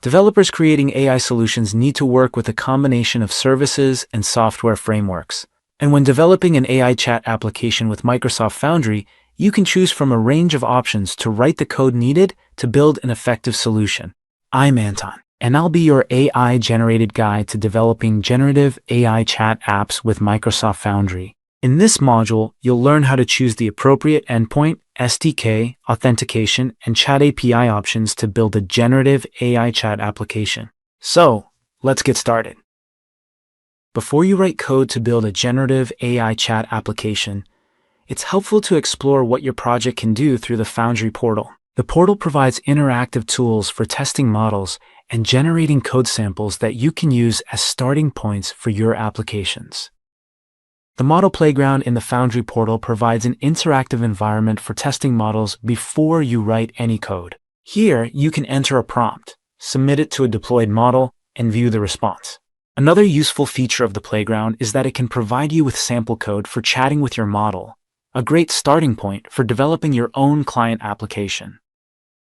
Developers creating AI solutions need to work with a combination of services and software frameworks. And when developing an AI chat application with Microsoft Foundry, you can choose from a range of options to write the code needed to build an effective solution. I'm Anton, and I'll be your AI-generated guide to developing generative AI chat apps with Microsoft Foundry. In this module, you'll learn how to choose the appropriate endpoint, SDK, authentication, and chat API options to build a generative AI chat application. So, let's get started. Before you write code to build a generative AI chat application, it's helpful to explore what your project can do through the Foundry portal. The portal provides interactive tools for testing models and generating code samples that you can use as starting points for your applications. The Model Playground in the Foundry portal provides an interactive environment for testing models before you write any code. Here, you can enter a prompt, submit it to a deployed model, and view the response. Another useful feature of the Playground is that it can provide you with sample code for chatting with your model, a great starting point for developing your own client application.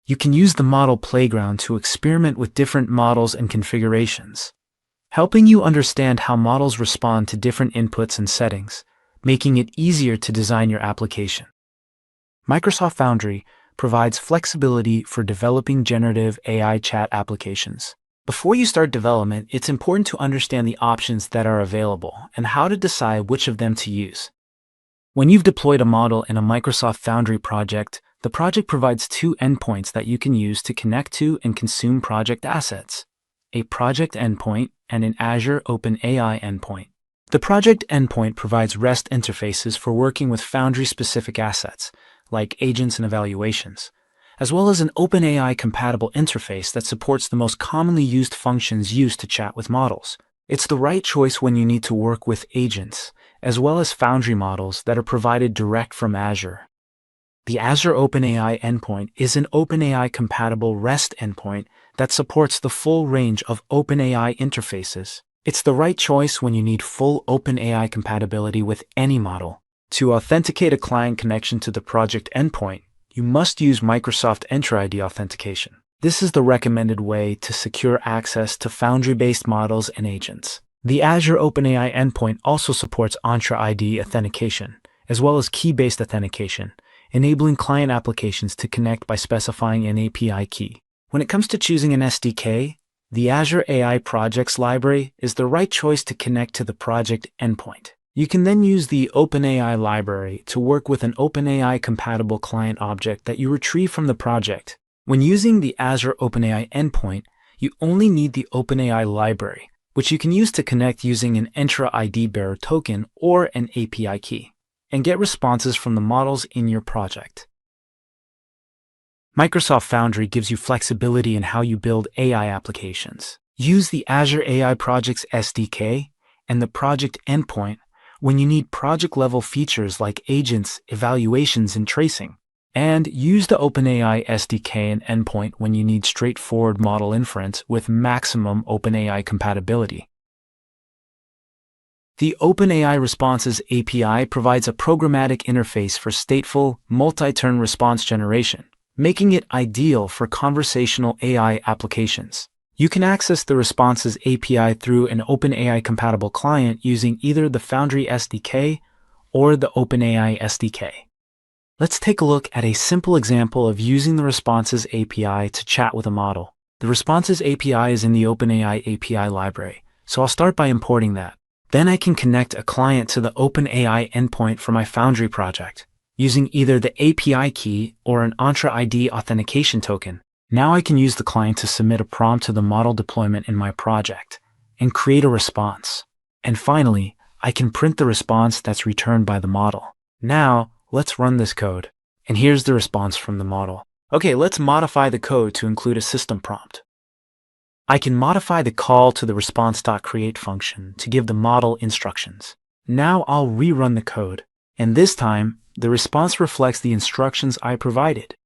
You can use the Model Playground to experiment with different models and configurations, helping you understand how models respond to different inputs and settings, making it easier to design your application. Microsoft Foundry provides flexibility for developing generative AI chat applications. Before you start development, it's important to understand the options that are available and how to decide which of them to use. When you've deployed a model in a Microsoft Foundry project, the project provides two endpoints that you can use to connect to and consume project assets: a project endpoint and an Azure OpenAI endpoint. The project endpoint provides REST interfaces for working with Foundry-specific assets, like agents and evaluations, as well as an OpenAI-compatible interface that supports the most commonly used functions used to chat with models. It's the right choice when you need to work with agents, as well as Foundry models that are provided direct from Azure. The Azure OpenAI endpoint is an OpenAI-compatible REST endpoint that supports the full range of OpenAI interfaces. It's the right choice when you need full OpenAI compatibility with any model. To authenticate a client connection to the project endpoint, you must use Microsoft Entra ID authentication. This is the recommended way to secure access to Foundry-based models and agents. The Azure OpenAI endpoint also supports Entra ID authentication, as well as key-based authentication, enabling client applications to connect by specifying an API key. When it comes to choosing an SDK, the Azure AI Projects library is the right choice to connect to the project endpoint. You can then use the OpenAI library to work with an OpenAI-compatible client object that you retrieve from the project. When using the Azure OpenAI endpoint, you only need the OpenAI library, which you can use to connect using an Entra ID bearer token or an API key, and get responses from the models in your project. Microsoft Foundry gives you flexibility in how you build AI applications. Use the Azure AI Projects SDK and the project endpoint when you need project-level features like agents, evaluations, and tracing. And use the OpenAI SDK and endpoint when you need straightforward model inference with maximum OpenAI compatibility. The OpenAI Responses API provides a programmatic interface for stateful, multi-turn response generation, making it ideal for conversational AI applications. You can access the Responses API through an OpenAI-compatible client using either the Foundry SDK or the OpenAI SDK. Let's take a look at a simple example of using the Responses API to chat with a model. The Responses API is in the OpenAI API library, so I'll start by importing that. Then I can connect a client to the OpenAI endpoint for my Foundry project, using either the API key or an Entra ID authentication token. Now I can use the client to submit a prompt to the model deployment in my project and create a response. And finally, I can print the response that's returned by the model. Now, let's run this code. And here's the response from the model. Okay, let's modify the code to include a system prompt. I can modify the call to the response.create function to give the model instructions. Now I'll rerun the code, and this time, the response reflects the instructions I provided.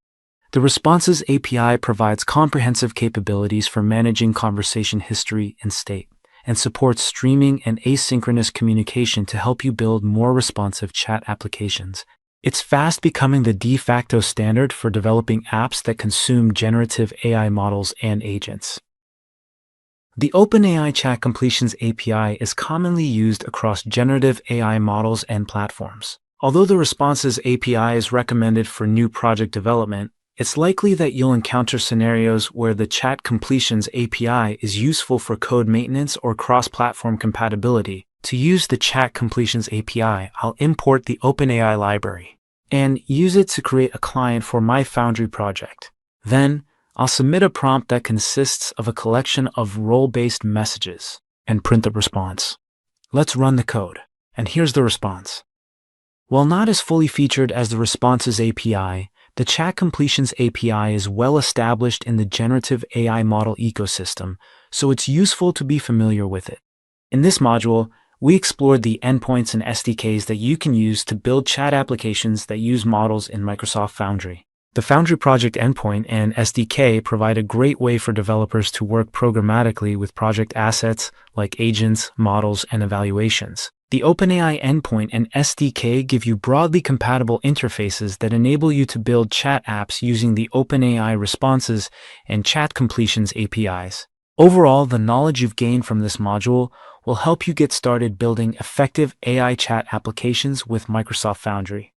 The Responses API provides comprehensive capabilities for managing conversation history and state, and supports streaming and asynchronous communication to help you build more responsive chat applications. It's fast becoming the de facto standard for developing apps that consume generative AI models and agents. The OpenAI Chat Completions API is commonly used across generative AI models and platforms. Although the Responses API is recommended for new project development, it's likely that you'll encounter scenarios where the Chat Completions API is useful for code maintenance or cross-platform compatibility. To use the Chat Completions API, I'll import the OpenAI library and use it to create a client for my Foundry project. Then, I'll submit a prompt that consists of a collection of role-based messages and print the response. Let's run the code. And here's the response. While not as fully featured as the Responses API, the Chat Completions API is well established in the generative AI model ecosystem, so it's useful to be familiar with it. In this module, we explored the endpoints and SDKs that you can use to build chat applications that use models in Microsoft Foundry. The Foundry project endpoint and SDK provide a great way for developers to work programmatically with project assets like agents, models, and evaluations. The OpenAI endpoint and SDK give you broadly compatible interfaces that enable you to build chat apps using the OpenAI Responses and Chat Completions APIs. Overall, the knowledge you've gained from this module will help you get started building effective AI chat applications with Microsoft Foundry.